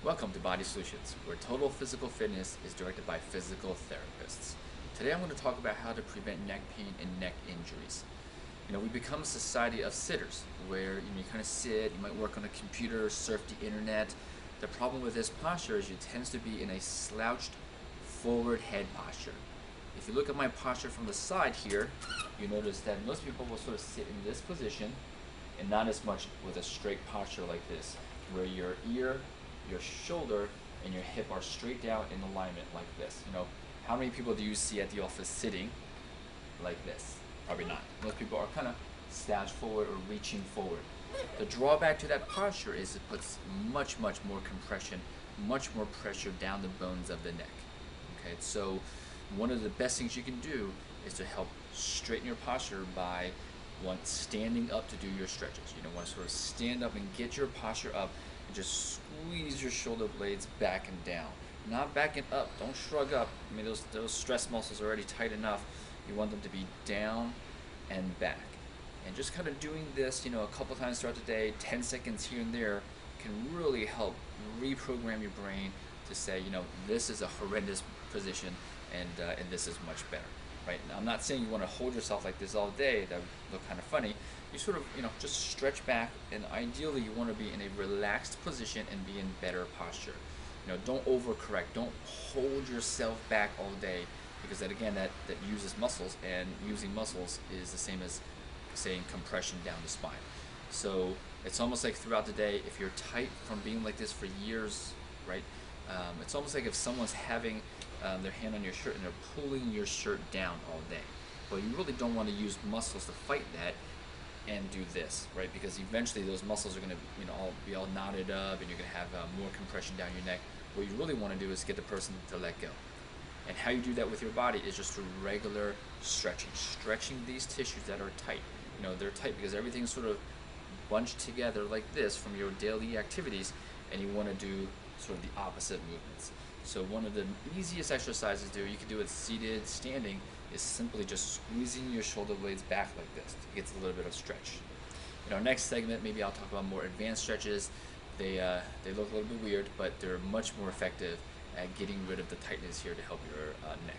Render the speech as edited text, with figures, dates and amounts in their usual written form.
Welcome to Body Solutions, where total physical fitness is directed by physical therapists. Today I'm going to talk about how to prevent neck pain and neck injuries. We become a society of sitters, where you kind of sit, you might work on a computer, surf the internet. The problem with this posture is it tends to be in a slouched forward head posture. If you look at my posture from the side here, you notice that most people will sort of sit in this position and not as much with a straight posture like this, where your ear, your shoulder, and your hip are straight down in alignment like this. How many people do you see at the office sitting like this? Probably not. Most people are kind of slouched forward or reaching forward. The drawback to that posture is it puts much more compression, much more pressure down the bones of the neck. Okay, so one of the best things you can do is to help straighten your posture by standing up to do your stretches. You want to sort of stand up and get your posture up and just squeeze your shoulder blades back and down. Not back and up. Don't shrug up. I mean, those stress muscles are already tight enough. You want them to be down and back. And just kind of doing this, a couple times throughout the day, 10 seconds here and there, can really help reprogram your brain to say, this is a horrendous position and this is much better. Right? Now, I'm not saying you want to hold yourself like this all day. That would look kind of funny. You sort of, just stretch back, and ideally you want to be in a relaxed position and be in better posture. Don't overcorrect. Don't hold yourself back all day, because that uses muscles, and using muscles is the same as saying compression down the spine. So it's almost like throughout the day, if you're tight from being like this for years, right? It's almost like if someone's having their hand on your shirt and they're pulling your shirt down all day. Well, you really don't want to use muscles to fight that and do this, right? Because eventually those muscles are going to be all knotted up, and you're going to have more compression down your neck. What you really want to do is get the person to let go. And how you do that with your body is just through regular stretching these tissues that are tight. They're tight because everything's sort of bunched together like this from your daily activities, and you want to do sort of the opposite movements. So one of the easiest exercises you can do it seated, standing, is simply just squeezing your shoulder blades back like this to get a little bit of stretch. In our next segment, maybe I'll talk about more advanced stretches. They look a little bit weird, but they're much more effective at getting rid of the tightness here to help your neck.